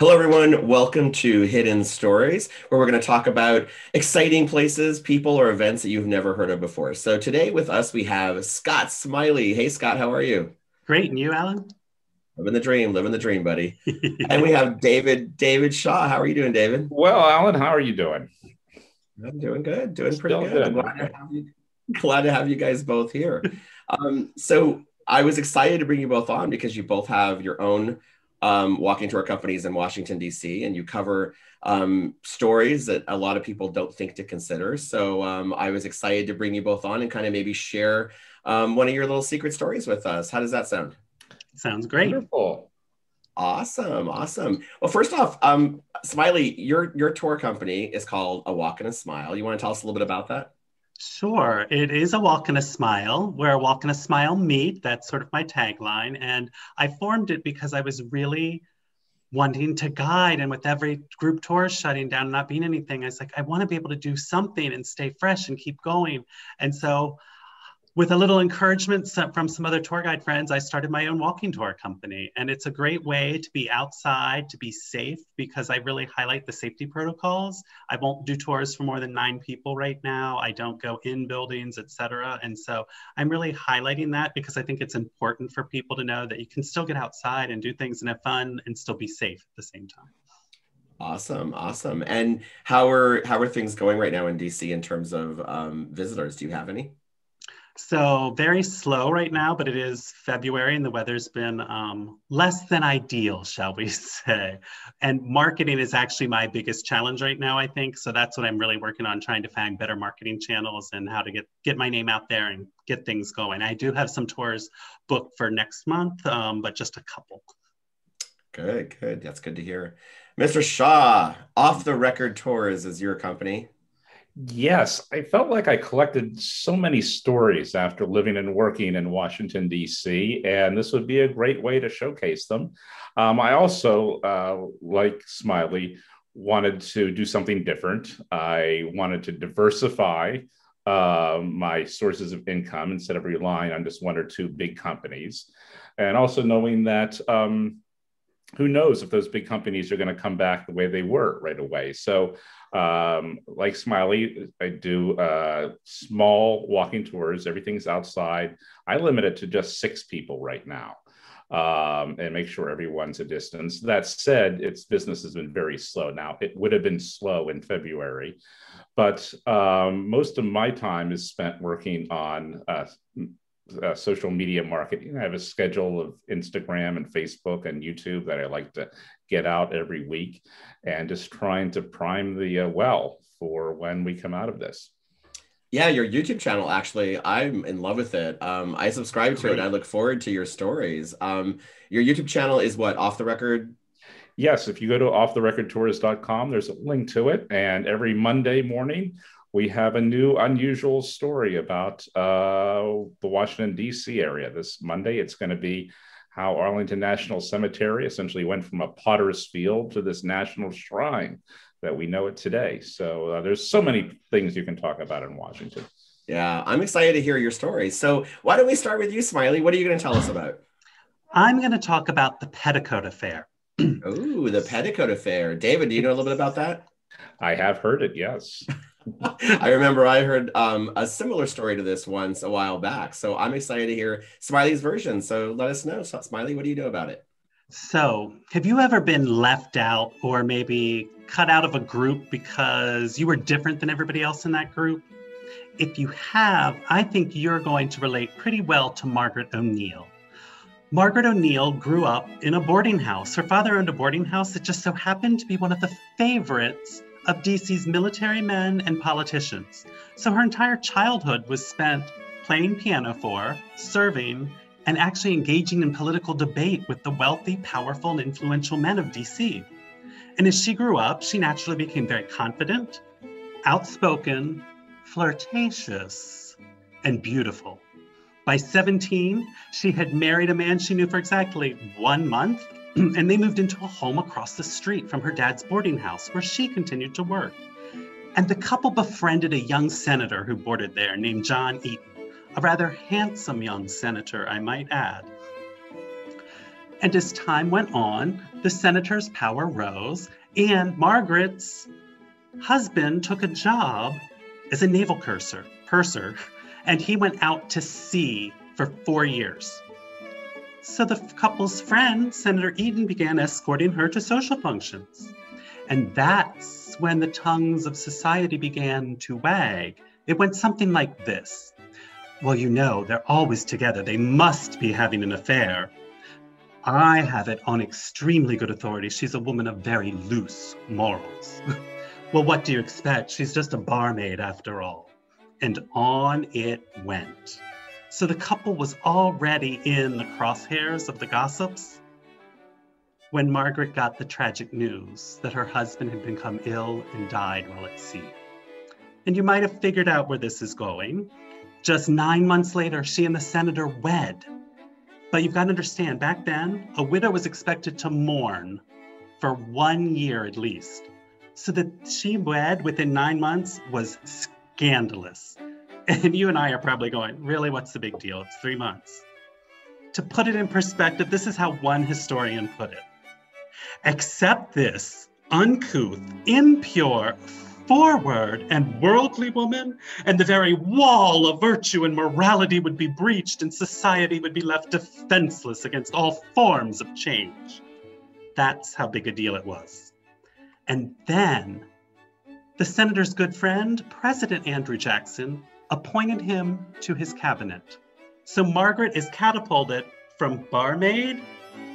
Hello, everyone. Welcome to Hidden Stories, where we're going to talk about exciting places, people, or events that you've never heard of before. So today with us, we have Scott Smiley. Hey, Scott, how are you? Great. And you, Alan? Living the dream, buddy. And we have David Shaw. How are you doing, David? Well, Alan, how are you doing? I'm doing good, doing pretty Still good. I'm good. glad to Okay. have you, glad to have you guys both here. So I was excited to bring you both on because you both have your own walking tour companies in Washington, D.C., and you cover stories that a lot of people don't think to consider. So I was excited to bring you both on and kind of maybe share one of your little secret stories with us. How does that sound? Sounds great. Wonderful. Awesome, awesome. Well, first off, Smiley, your tour company is called A Walk and a Smile. You want to tell us a little bit about that? Sure. It is a walk and a smile, where a walk and a smile meet. That's sort of my tagline. And I formed it because I was really wanting to guide. And with every group tour shutting down and not being anything, I was like, I want to be able to do something and stay fresh and keep going. And so with a little encouragement from some other tour guide friends, I started my own walking tour company. And it's a great way to be outside, to be safe, because I really highlight the safety protocols. I won't do tours for more than 9 people right now. I don't go in buildings, etc. And so I'm really highlighting that because I think it's important for people to know that you can still get outside and do things and have fun and still be safe at the same time. Awesome, awesome. And how are things going right now in DC in terms of visitors? Do you have any? So very slow right now, but it is February and the weather's been less than ideal, shall we say. And marketing is actually my biggest challenge right now, I think. So that's what I'm really working on, trying to find better marketing channels and how to get my name out there and get things going. I do have some tours booked for next month, but just a couple. Good, good. That's good to hear. Mr. Shaw, Off the Record Tours is your company. Yes, I felt like I collected so many stories after living and working in Washington, D.C., and this would be a great way to showcase them. I also, like Smiley, wanted to do something different. I wanted to diversify my sources of income instead of relying on just one or two big companies. And also knowing that who knows if those big companies are going to come back the way they were right away. So like Smiley, I do small walking tours. Everything's outside. I limit it to just 6 people right now and make sure everyone's a distance. That said, its business has been very slow. Now, it would have been slow in February, but most of my time is spent working on social media marketing. I have a schedule of Instagram and Facebook and YouTube that I like to get out every week and just trying to prime the well for when we come out of this. Yeah, your YouTube channel, actually, I'm in love with it. I subscribe to it. I look forward to your stories. Your YouTube channel is what, Off the Record? Yes, if you go to offtherecordtours.com, there's a link to it. And every Monday morning, we have a new unusual story about the Washington, D.C. area. This Monday, it's going to be how Arlington National Cemetery essentially went from a potter's field to this national shrine that we know it today. So there's so many things you can talk about in Washington. Yeah, I'm excited to hear your stories. So why don't we start with you, Smiley? What are you going to tell us about? I'm going to talk about the Petticoat Affair. Oh, the Petticoat Affair. David, do you know a little bit about that? I have heard it, yes. I remember I heard a similar story to this once a while back. So I'm excited to hear Smiley's version. So let us know. So, Smiley, what do you know about it? So, have you ever been left out or maybe cut out of a group because you were different than everybody else in that group? If you have, I think you're going to relate pretty well to Margaret O'Neill. Margaret O'Neill grew up in a boarding house. Her father owned a boarding house that just so happened to be one of the favorites of DC's military men and politicians. So her entire childhood was spent playing piano for, serving, and actually engaging in political debate with the wealthy, powerful, and influential men of DC. And as she grew up, she naturally became very confident, outspoken, flirtatious, and beautiful. By 17, she had married a man she knew for exactly 1 month, and they moved into a home across the street from her dad's boarding house where she continued to work. And the couple befriended a young senator who boarded there named John Eaton, a rather handsome young senator, I might add. And as time went on, the senator's power rose, and Margaret's husband took a job as a naval purser, and he went out to sea for 4 years. So the couple's friend, Senator Eaton, began escorting her to social functions. And that's when the tongues of society began to wag. It went something like this. Well, you know, they're always together. They must be having an affair. I have it on extremely good authority. She's a woman of very loose morals. Well, what do you expect? She's just a barmaid after all. And on it went. So the couple was already in the crosshairs of the gossips when Margaret got the tragic news that her husband had become ill and died while at sea. And you might have figured out where this is going. Just 9 months later, she and the senator wed. But you've got to understand, back then, a widow was expected to mourn for 1 year at least. So that she wed within 9 months was scandalous. And you and I are probably going, really, what's the big deal? It's 3 months. To put it in perspective, this is how one historian put it. Accept this uncouth, impure, forward, and worldly woman, and the very wall of virtue and morality would be breached, and society would be left defenseless against all forms of change. That's how big a deal it was. And then the senator's good friend, President Andrew Jackson, appointed him to his cabinet. So Margaret is catapulted from barmaid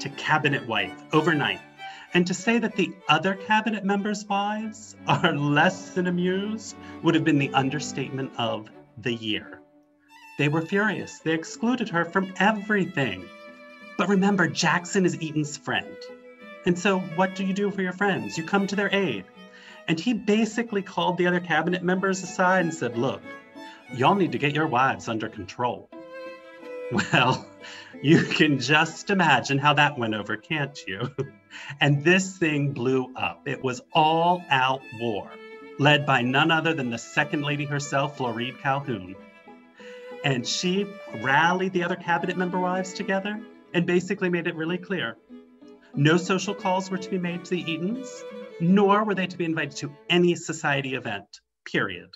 to cabinet wife overnight. And to say that the other cabinet members' wives are less than amused would have been the understatement of the year. They were furious. They excluded her from everything. But remember, Jackson is Eaton's friend. And so what do you do for your friends? You come to their aid. And he basically called the other cabinet members aside and said, look, y'all need to get your wives under control. Well, you can just imagine how that went over, can't you? And this thing blew up. It was all-out war, led by none other than the second lady herself, Floride Calhoun. And she rallied the other cabinet member wives together and basically made it really clear. No social calls were to be made to the Eatons, nor were they to be invited to any society event, period.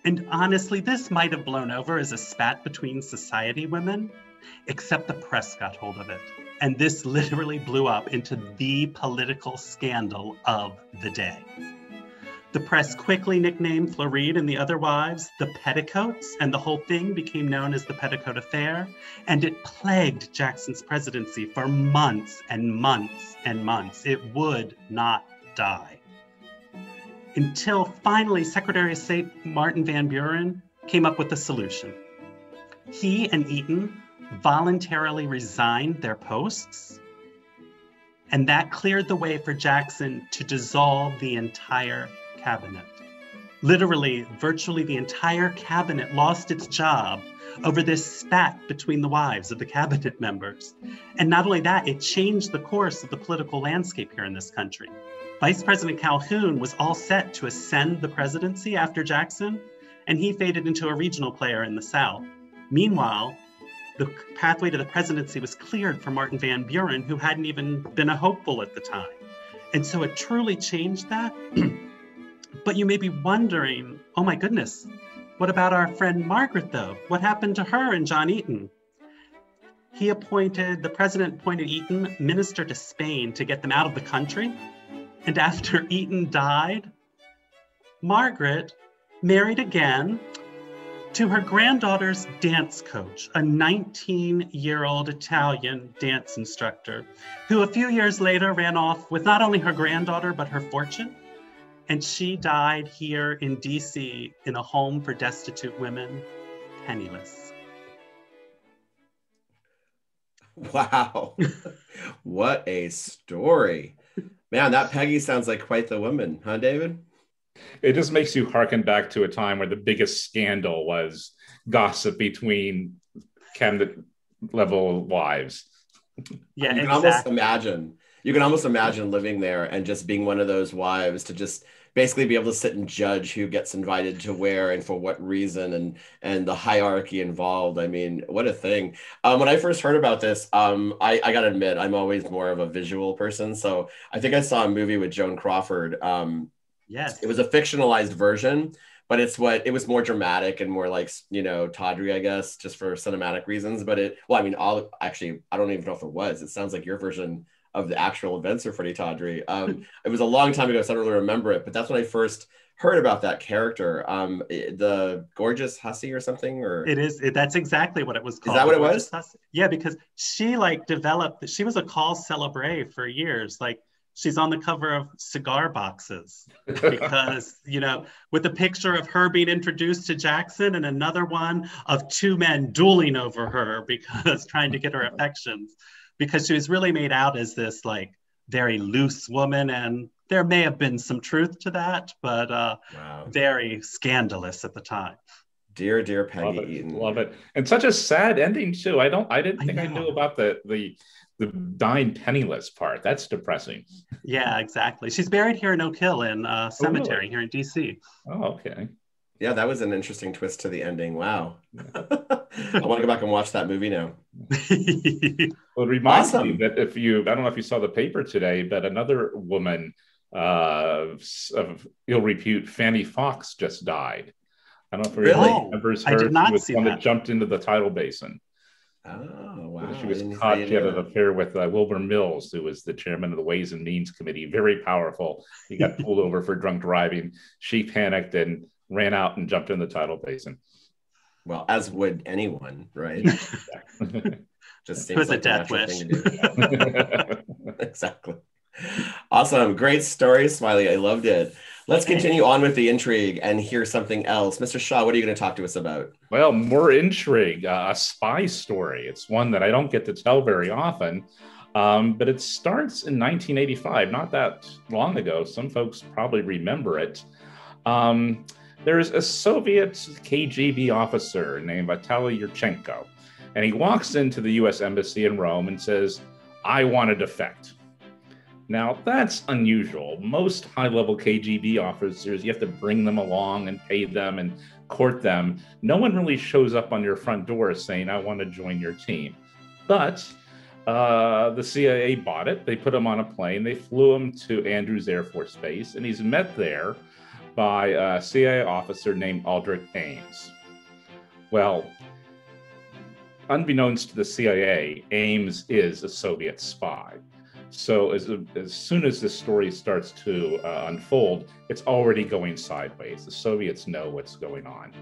And honestly, this might have blown over as a spat between society women, except the press got hold of it. And this literally blew up into the political scandal of the day. The press quickly nicknamed Floride and the other wives the Petticoats, and the whole thing became known as the Petticoat Affair, and it plagued Jackson's presidency for months and months and months. It would not die. Until finally Secretary of State Martin Van Buren came up with a solution. He and Eaton voluntarily resigned their posts, and that cleared the way for Jackson to dissolve the entire cabinet. Literally, virtually the entire cabinet lost its job over this spat between the wives of the cabinet members. And not only that, it changed the course of the political landscape here in this country. Vice President Calhoun was all set to ascend the presidency after Jackson, and he faded into a regional player in the South. Meanwhile, the pathway to the presidency was cleared for Martin Van Buren, who hadn't even been a hopeful at the time. And so it truly changed that. But you may be wondering, oh my goodness, what about our friend Margaret though? What happened to her and John Eaton? The president appointed Eaton minister to Spain to get them out of the country. And after Eaton died, Margaret married again to her granddaughter's dance coach, a 19-year-old Italian dance instructor, who a few years later ran off with not only her granddaughter, but her fortune. And she died here in D.C. in a home for destitute women, penniless. Wow. What a story. Man, that Peggy sounds like quite the woman, huh, David? It just makes you harken back to a time where the biggest scandal was gossip between cabinet level wives. Yeah, you can almost imagine living there and just being one of those wives to just basically be able to sit and judge who gets invited to where and for what reason, and the hierarchy involved. I mean, what a thing. When I first heard about this, I gotta admit, I'm always more of a visual person. So I think I saw a movie with Joan Crawford. Yes. It was a fictionalized version, but it was more dramatic and more like, tawdry, I guess, just for cinematic reasons. But I mean, actually, I don't even know if it was. It sounds like your version of the actual events are pretty tawdry. It was a long time ago, so I don't really remember it, but that's when I first heard about that character. The Gorgeous Hussy or something, or it is. That's exactly what it was called. Is that what it was? Hussy. Yeah, because she developed. She was a call celebre for years. Like, she's on the cover of cigar boxes because, with a picture of her being introduced to Jackson and another one of two men dueling over her because trying to get her affections, because she was really made out as this very loose woman. And there may have been some truth to that, but wow. Very scandalous at the time. Dear Peggy Eaton. Love it. And such a sad ending too. I didn't think I knew about the dying penniless part. That's depressing. Yeah, exactly. She's buried here in Oak Hill in cemetery here in D.C. Oh, okay. Yeah, that was an interesting twist to the ending. Wow. I want to go back and watch that movie now. Well, it reminds me that I don't know if you saw the paper today, but another woman of ill repute, Fanny Fox, just died. I don't know if everybody remembers her. I did not She was see the one that. that jumped into the tidal basin. Oh, wow. She was caught. She had an affair with Wilbur Mills, who was the chairman of the Ways and Means Committee. Very powerful. He got pulled over for drunk driving. She panicked and ran out and jumped in the tidal basin. Well, as would anyone, right? Just seems it was like a death wish. Thing to do. Exactly. Awesome. Great story, Smiley. I loved it. Let's continue on with the intrigue and hear something else. Mr. Shaw, what are you going to talk to us about? Well, more intrigue, a spy story. It's one that I don't get to tell very often, but it starts in 1985, not that long ago. Some folks probably remember it. There's a Soviet KGB officer named Vitaly Yurchenko, and he walks into the U.S. Embassy in Rome and says, "I want to defect." Now, that's unusual. Most high-level KGB officers, you have to bring them along and pay them and court them. No one really shows up on your front door saying, "I want to join your team." But the CIA bought it. They put him on a plane. They flew him to Andrews Air Force Base, and he's met there by a CIA officer named Aldrich Ames. Well, unbeknownst to the CIA, Ames is a Soviet spy. So as soon as this story starts to unfold, it's already going sideways. The Soviets know what's going on.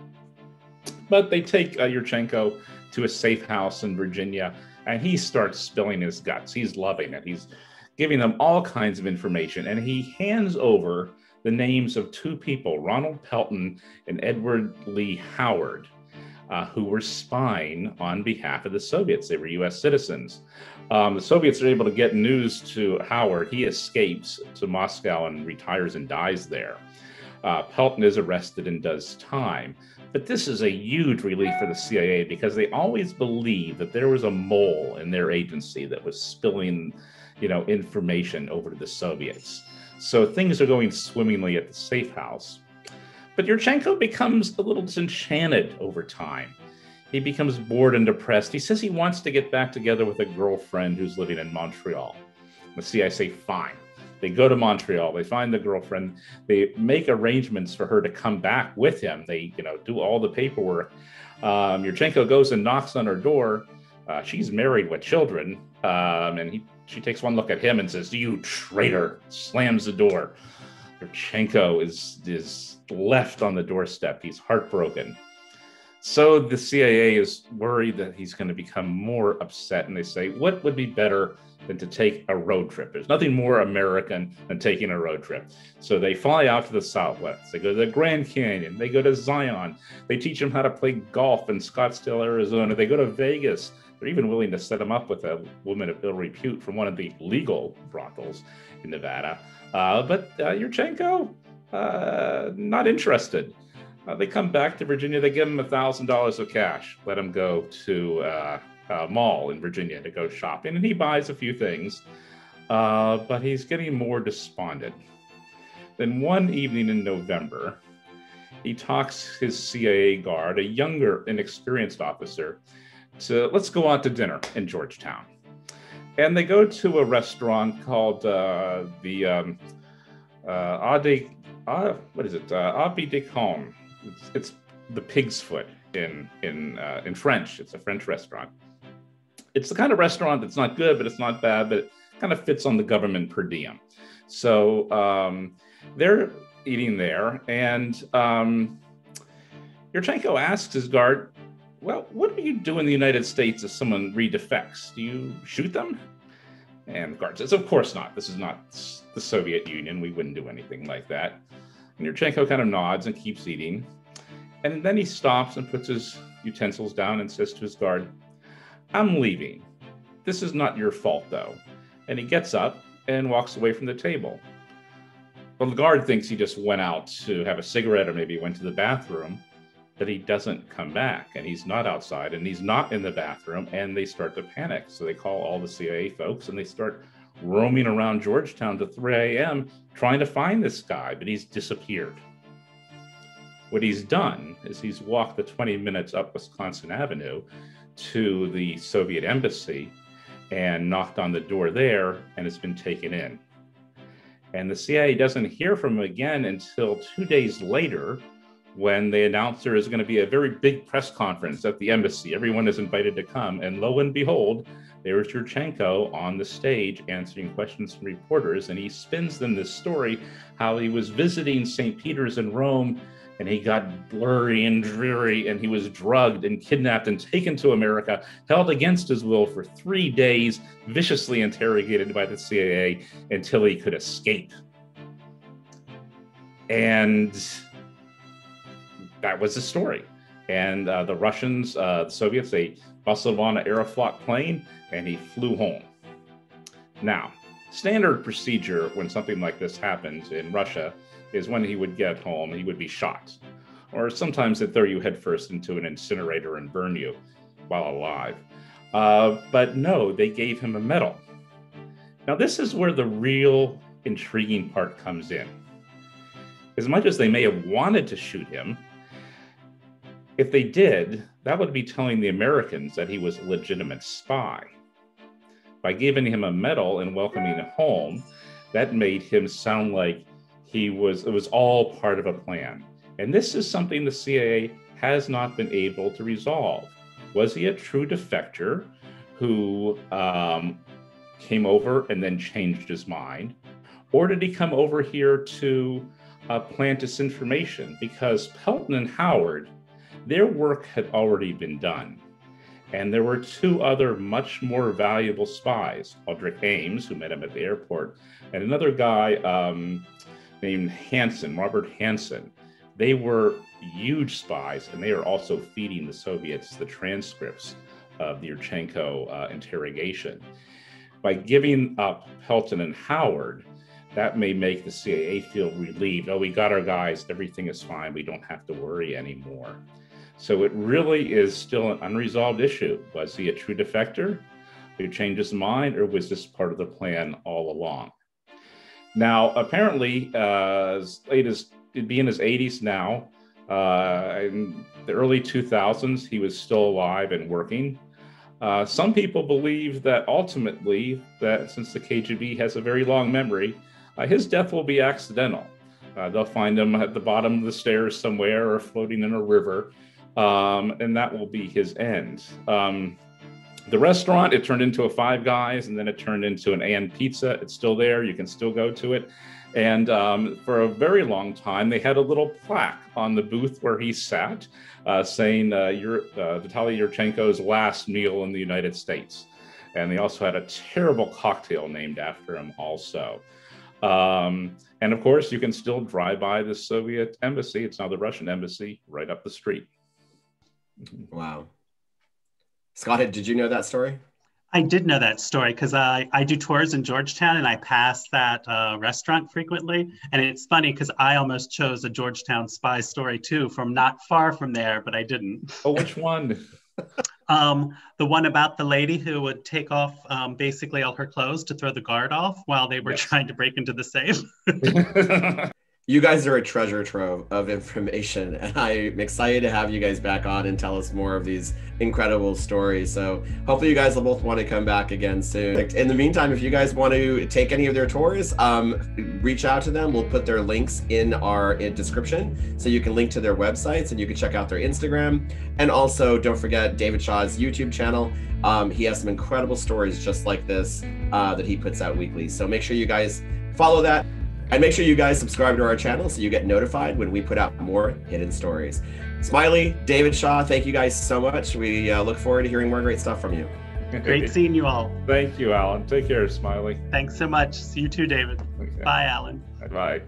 But they take Yurchenko to a safe house in Virginia, and he starts spilling his guts. He's loving it. He's giving them all kinds of information, and he hands over the names of two people, Ronald Pelton and Edward Lee Howard, who were spying on behalf of the Soviets. They were U.S. citizens. The Soviets are able to get news to Howard. He escapes to Moscow and retires and dies there. Pelton is arrested and does time. But this is a huge relief for the CIA because they always believed that there was a mole in their agency that was spilling, information over to the Soviets. So things are going swimmingly at the safe house. But Yurchenko becomes a little disenchanted over time. He becomes bored and depressed. He says he wants to get back together with a girlfriend who's living in Montreal. The CIA say, fine. They go to Montreal. They find the girlfriend. They make arrangements for her to come back with him. They, do all the paperwork. Yurchenko goes and knocks on her door. She's married with children. She takes one look at him and says, "You traitor," slams the door. Yurchenko is left on the doorstep. He's heartbroken. So the CIA is worried that he's going to become more upset, and they say, what would be better than to take a road trip? There's nothing more American than taking a road trip. So they fly out to the Southwest. They go to the Grand Canyon. They go to Zion. They teach him how to play golf in Scottsdale, Arizona. They go to Vegas. They're even willing to set him up with a woman of ill repute from one of the legal brothels in Nevada. But Yurchenko, not interested. They come back to Virginia. They give him $1,000 of cash, let him go to a mall in Virginia to go shopping. And he buys a few things, but he's getting more despondent. then one evening in November, he talks his CIA guard, a younger, inexperienced officer, to let's go out to dinner in Georgetown. And they go to a restaurant called Abbe de Con. It's the Pig's Foot in French. It's a French restaurant. It's the kind of restaurant that's not good, but it's not bad, but it kind of fits on the government per diem. So they're eating there, and Yurchenko asks his guard, well, what do you do in the United States if someone redefects? Do you shoot them? And the guard says, of course not. This is not the Soviet Union. We wouldn't do anything like that. And Yurchenko kind of nods and keeps eating. And then he stops and puts his utensils down and says to his guard, I'm leaving. This is not your fault, though. And he gets up and walks away from the table. Well, the guard thinks he just went out to have a cigarette or maybe went to the bathroom, but he doesn't come back, and he's not outside, and he's not in the bathroom, and they start to panic. So they call all the CIA folks, and they start roaming around Georgetown to 3 a.m. trying to find this guy, but he's disappeared. What he's done is he's walked the 20 minutes up Wisconsin Avenue to the Soviet embassy and knocked on the door there, and it's been taken in. And the CIA doesn't hear from him again until 2 days later, when they announce there is going to be a very big press conference at the embassy. Everyone is invited to come, and lo and behold, there's Yurchenko on the stage answering questions from reporters, and he spins them this story, how he was visiting St. Peter's in Rome, and he got blurry and dreary, and he was drugged and kidnapped and taken to America, held against his will for 3 days, viciously interrogated by the CIA until he could escape. And that was the story. And the Russians, the Soviets, they bustled on an Aeroflot plane, and he flew home. Now, standard procedure when something like this happens in Russia is when he would get home, he would be shot. Or sometimes they'd throw you headfirst into an incinerator and burn you while alive. But no, they gave him a medal. Now, this is where the real intriguing part comes in. As much as they may have wanted to shoot him, if they did, that would be telling the Americans that he was a legitimate spy. By giving him a medal and welcoming him home, that made him sound like it was all part of a plan. And this is something the CIA has not been able to resolve. Was he a true defector who came over and then changed his mind? Or did he come over here to plant disinformation? Because Pelton and Howard, their work had already been done. And there were two other much more valuable spies, Aldrich Ames, who met him at the airport, and another guy named Hansen, Robert Hansen. They were huge spies, and they are also feeding the Soviets the transcripts of the Yurchenko interrogation. By giving up Pelton and Howard, that may make the CIA feel relieved. Oh, we got our guys, everything is fine, we don't have to worry anymore. So it really is still an unresolved issue. Was he a true defector who changed his mind, or was this part of the plan all along? Now, apparently, as late as he'd be in his 80s now, in the early 2000s, he was still alive and working. Some people believe that ultimately, that since the KGB has a very long memory, his death will be accidental. They'll find him at the bottom of the stairs somewhere or floating in a river. And that will be his end. The restaurant, it turned into a Five Guys, and then it turned into an A&P Pizza. It's still there. You can still go to it. And for a very long time, they had a little plaque on the booth where he sat saying Vitaly Yurchenko's last meal in the United States. And they also had a terrible cocktail named after him also. And of course, you can still drive by the Soviet embassy. It's now the Russian embassy right up the street. Wow. Scott, did you know that story? I did know that story because I do tours in Georgetown, and I pass that restaurant frequently. And it's funny because I almost chose a Georgetown spy story too, from not far from there, but I didn't. Oh, which one? The one about the lady who would take off basically all her clothes to throw the guard off while they were trying to break into the safe. You guys are a treasure trove of information, and I'm excited to have you guys back on and tell us more of these incredible stories. So hopefully you guys will both want to come back again soon. In the meantime, if you guys want to take any of their tours, reach out to them. We'll put their links in our description, so you can link to their websites and you can check out their Instagram. And also don't forget David Shaw's YouTube channel. He has some incredible stories just like this that he puts out weekly. So make sure you guys follow that. And make sure you guys subscribe to our channel so you get notified when we put out more hidden stories. Smiley, David Shaw, thank you guys so much. We look forward to hearing more great stuff from you. Great seeing you all. Thank you, Alan. Take care, Smiley. Thanks so much. See you too, David. Okay. Bye, Alan. Bye.